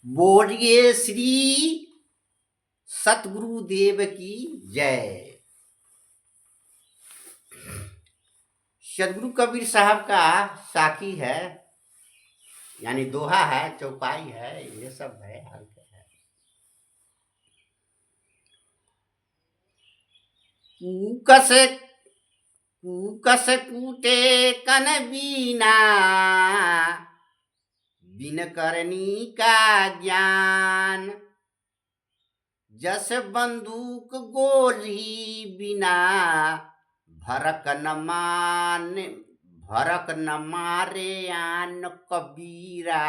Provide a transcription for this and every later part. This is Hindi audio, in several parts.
बोलिए श्री सतगुरुदेव की जय। सदगुरु कबीर साहब का साखी है, यानी दोहा है, चौपाई है, ये सब है। कूकस कूकस कूटे कन बीना, बिन करनी का ज्ञान। जस बंदूक गोली बिना, भरक न मारे आन कबीरा,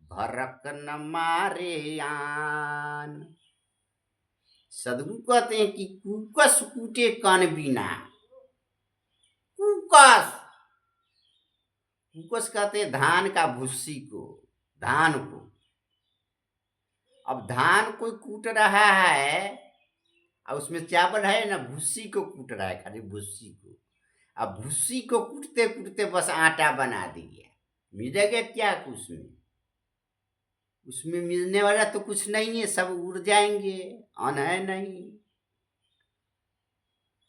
भरक न मारे आन। सदगुरु कहते हैं कि कूकस कूटे कन बिना। कूकस कूकस कहते हैं धान का भूसी को, धान को। अब धान कोई कूट रहा है और उसमें चावल है ना, भूसी को कूट रहा है, खाली भूसी को। अब भूसी को कूटते कूटते बस आटा बना दिया, मिलेगा क्या उसमें? उसमें मिलने वाला तो कुछ नहीं है, सब उड़ जाएंगे, अन्न है नहीं।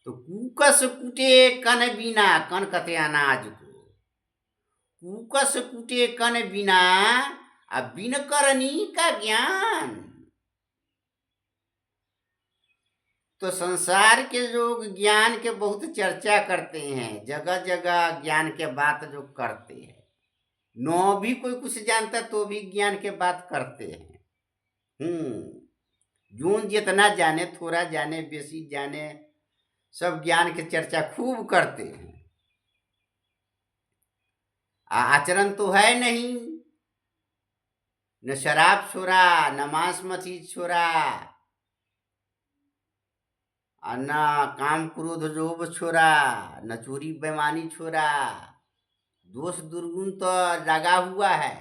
तो कूकस कूटे कन बिना, कन कहते अनाज को। कूकस कूटे कन बिना, अब बिन करनी का ज्ञान। तो संसार के लोग ज्ञान के बहुत चर्चा करते हैं, जगह जगह ज्ञान के बात जो करते हैं। नो भी कोई कुछ जानता तो भी ज्ञान के बात करते हैं। जून जितना जाने, थोड़ा जाने, बेसी जाने, सब ज्ञान के चर्चा खूब करते हैं। आचरण तो है नहीं, न शराब छोड़ा, न मांस मछली छोड़ा, न काम क्रोध लोभ छोड़ा, न चोरी बेईमानी छोड़ा। दोष दुर्गुण तो लगा हुआ है,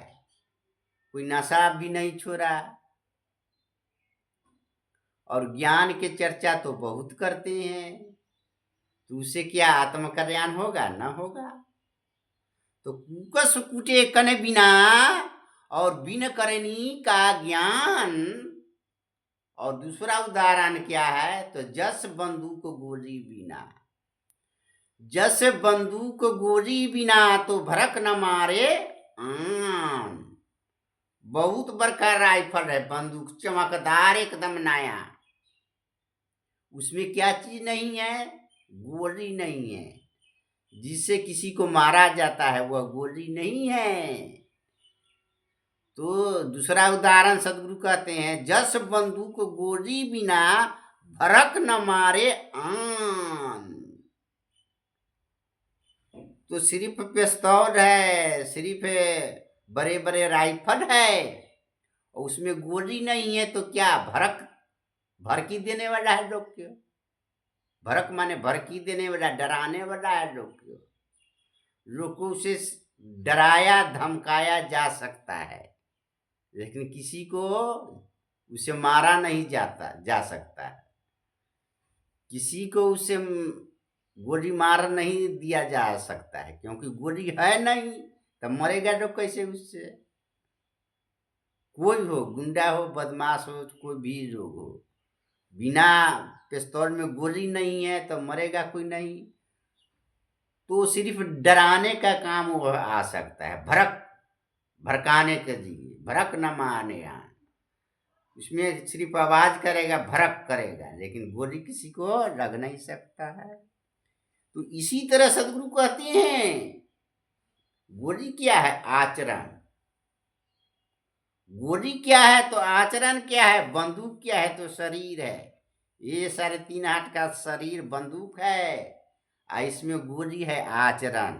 कोई नशा भी नहीं छोड़ा। और ज्ञान के चर्चा तो बहुत करते हैं, तो उससे क्या आत्म कल्याण होगा? न होगा। तो कूकस कूटे कन बिना, और बिन करनी का ज्ञान। और दूसरा उदाहरण क्या है? तो जस बंदूक गोली बिना, जस बंदूक गोली बिना, तो भरक न मारे आन। बहुत बड़का राइफल है, बंदूक चमकदार, एकदम नया, उसमें क्या चीज नहीं है? गोली नहीं है, जिससे किसी को मारा जाता है, वह गोली नहीं है। तो दूसरा उदाहरण सदगुरु कहते हैं, जस बंदूक गोली बिना, भरक न मारे आन। तो सिर्फ पिस्तौल है, सिर्फ बड़े बड़े राइफल है, और उसमें गोली नहीं है, तो क्या भड़की देने वाला है लोग को। भड़क माने भड़की देने वाला, डराने वाला है लोग को उसे डराया धमकाया जा सकता है, लेकिन किसी को उसे मारा नहीं जा सकता है। किसी को उसे गोली मार नहीं दिया जा सकता है, क्योंकि गोली है नहीं, तब मरेगा लोग कैसे उससे? कोई हो, गुंडा हो, बदमाश हो, कोई भी लोग हो, बिना पिस्तौल में गोली नहीं है तो मरेगा कोई नहीं। तो सिर्फ डराने का काम वो आ सकता है, भड़काने के लिए, भड़क न माने आन। उसमें सिर्फ आवाज करेगा, भड़क करेगा, लेकिन गोली किसी को लग नहीं सकता है। तो इसी तरह सदगुरु कहते हैं, गोली क्या है? आचरण। गोली क्या है? तो आचरण क्या है? बंदूक क्या है? तो शरीर है। ये 3.5 हाथ का शरीर बंदूक है, इसमें गोली है आचरण।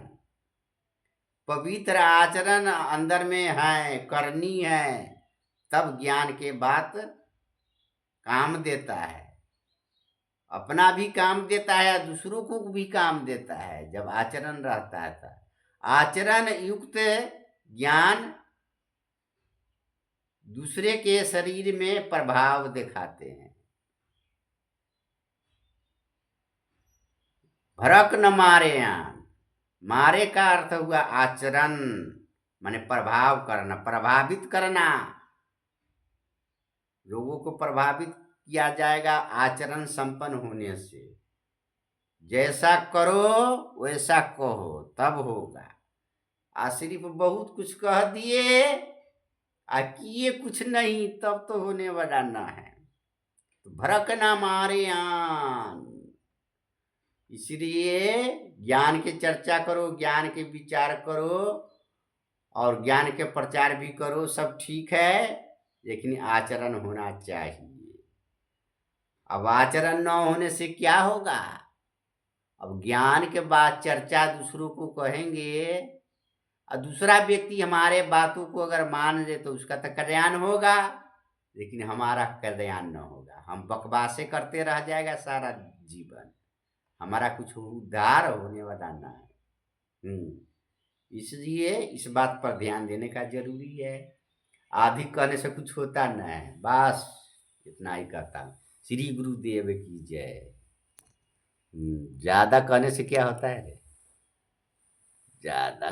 पवित्र आचरण अंदर में है, करनी है, तब ज्ञान के बात काम देता है। अपना भी काम देता है, दूसरों को भी काम देता है, जब आचरण रहता है। तो आचरण युक्त ज्ञान दूसरे के शरीर में प्रभाव दिखाते हैं। भड़क न मारे आन, मारे का अर्थ हुआ आचरण, माने प्रभाव करना, प्रभावित करना। लोगों को प्रभावित किया जाएगा आचरण संपन्न होने से। जैसा करो वैसा कहो तब होगा। आ सिर्फ बहुत कुछ कह दिए आ किए कुछ नहीं, तब तो होने वाला ना है। तो भड़क ना मारे आन। इसलिए ज्ञान की चर्चा करो, ज्ञान के विचार करो और ज्ञान के प्रचार भी करो, सब ठीक है, लेकिन आचरण होना चाहिए। अब आचरण न होने से क्या होगा? अब ज्ञान के बाद चर्चा दूसरों को कहेंगे और दूसरा व्यक्ति हमारे बातों को अगर मान ले तो उसका तो कल्याण होगा, लेकिन हमारा कल्याण न होगा। हम बकवासे करते रह जाएगा सारा जीवन, हमारा कुछ उद्धार होने वाला ना है। इसलिए इस बात पर ध्यान देने का जरूरी है। आदि कहने से कुछ होता न है, बस इतना ही कहता हूँ। श्री गुरुदेव की जय। ज्यादा कहने से क्या होता है रे? ज्यादा